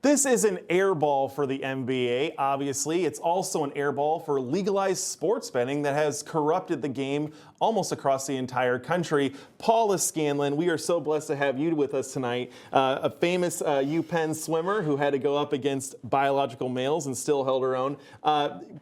This is an airball for the NBA, obviously. It's also an airball for legalized sports betting that has corrupted the game almost across the entire country. Paula Scanlon, we are so blessed to have you with us tonight. A famous UPenn swimmer who had to go up against biological males and still held her own.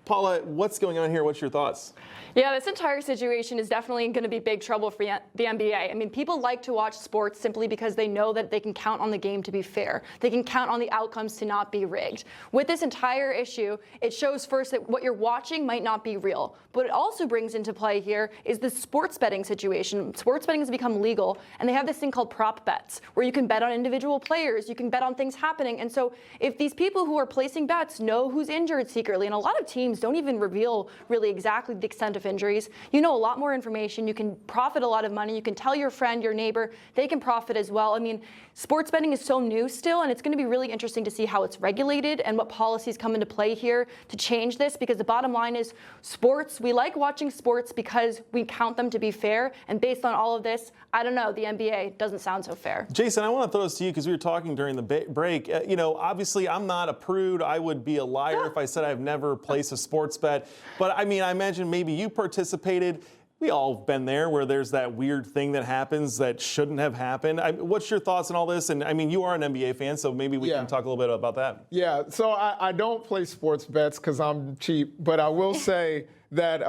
Paula, what's going on here? What's your thoughts? Yeah, this entire situation is definitely going to be big trouble for the NBA. I mean, people like to watch sports simply because they know that they can count on the game to be fair. They can count on the outcomes to not be rigged. With this entire issue, it shows first that what you're watching might not be real. But it also brings into play here is the sports betting situation. Sports betting has become legal, and they have this thing called prop bets, where you can bet on individual players, you can bet on things happening. And so if these people who are placing bets know who's injured secretly, and a lot of teams don't even reveal really exactly the extent of injuries, you know a lot more information, you can profit a lot of money, you can tell your friend, your neighbor, they can profit as well. I mean, sports betting is so new still, and it's going to be really interesting to see how it's regulated and what policies come into play here to change this, because the bottom line is sports, we like watching sports because we count them to be fair, and based on all of this, I don't know, the NBA doesn't sound so fair. Jason, I want to throw this to you because we were talking during the break. You know, obviously I'm not a prude. I would be a liar if I said I've never placed a sports bet. But I mean, I imagine maybe you participated. We all have been there where there's that weird thing that happens that shouldn't have happened. What's your thoughts on all this? And I mean, you are an NBA fan, so maybe we can talk a little bit about that. Yeah, so I don't play sports bets because I'm cheap, but I will say that,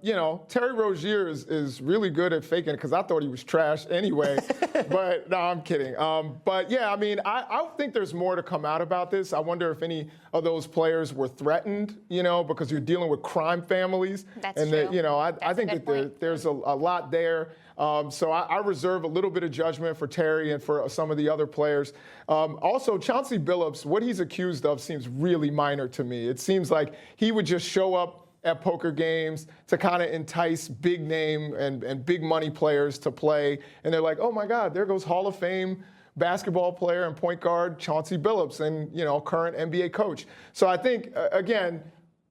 you know, Terry Rozier is really good at faking it because I thought he was trash anyway. But no, I'm kidding. But yeah, I mean, I think there's more to come out about this. I wonder if any of those players were threatened, you know, because you're dealing with crime families. That's and true. that, you know, I think that there's a lot there. So I reserve a little bit of judgment for Terry and for some of the other players. Also, Chauncey Billups, what he's accused of seems really minor to me. It seems like he would just show up at poker games to kind of entice big name and big money players to play. And they're like, oh my God, there goes Hall of Fame basketball player and point guard Chauncey Billups, and, you know, current NBA coach. So I think, again,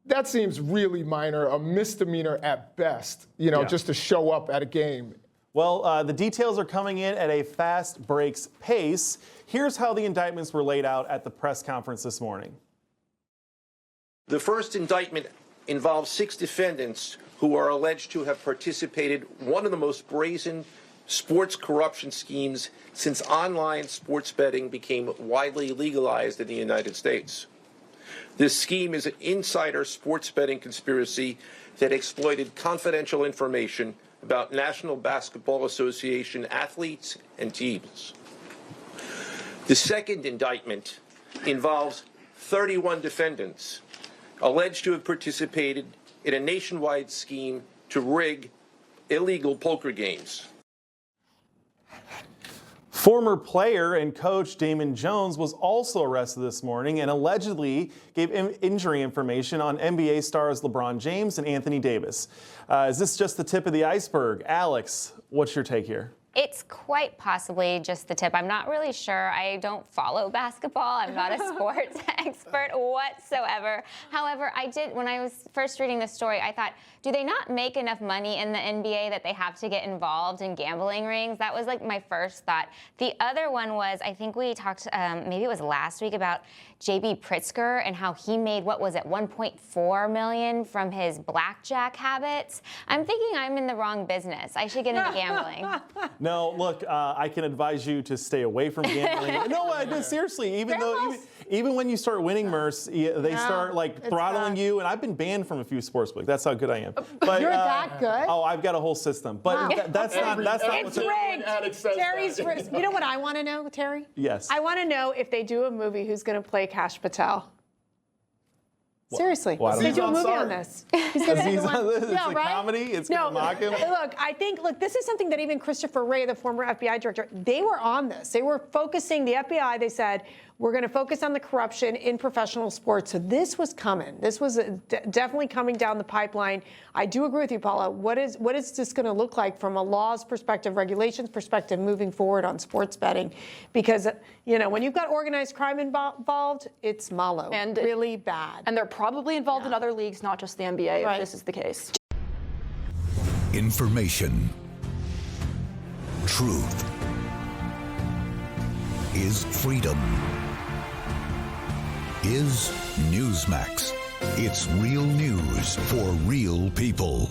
that seems really minor, a misdemeanor at best, you know, just to show up at a game. Well, the details are coming in at a fast breaks pace. Here's how the indictments were laid out at the press conference this morning. The first indictment involves 6 defendants who are alleged to have participated in one of the most brazen sports corruption schemes since online sports betting became widely legalized in the United States. This scheme is an insider sports betting conspiracy that exploited confidential information about National Basketball Association athletes and teams. The second indictment involves 31 defendants alleged to have participated in a nationwide scheme to rig illegal poker games. Former player and coach Damon Jones was also arrested this morning and allegedly gave injury information on NBA stars LeBron James and Anthony Davis. Is this just the tip of the iceberg? Alex, what's your take here? It's quite possibly just the tip. I'm not really sure. I don't follow basketball. I'm not a sports expert whatsoever. However, I did, when I was first reading this story, I thought, do they not make enough money in the NBA that they have to get involved in gambling rings? That was like my first thought. The other one was, I think we talked, maybe it was last week, about J.B. Pritzker and how he made, what was it, $1.4 million from his blackjack habits. I'm thinking I'm in the wrong business. I should get into gambling. No, look, I can advise you to stay away from gambling. No, seriously, even when you start winning, Merce, they start like throttling you. And I've been banned from a few sportsbooks. That's how good I am. But, you're that good? Oh, I've got a whole system. But that's not it's rigged. Terry's rigged. You know what I want to know, Terry? Yes. I want to know if they do a movie, who's going to play Cash Patel. Seriously, they do a movie on this. He's going to be the one. It's a comedy. It's going to mock him. Look, this is something that even Christopher Wray, the former FBI director, they were on this. They were focusing, the FBI, they said, we're going to focus on the corruption in professional sports. So this was coming. This was definitely coming down the pipeline. I do agree with you, Paula. What is this going to look like from a laws perspective, regulations perspective, moving forward on sports betting? Because, you know, when you've got organized crime involved, it's malo, and really bad. And they're probably involved in other leagues, not just the NBA, if this is the case. Information. Truth is freedom. is Newsmax. It's real news for real people.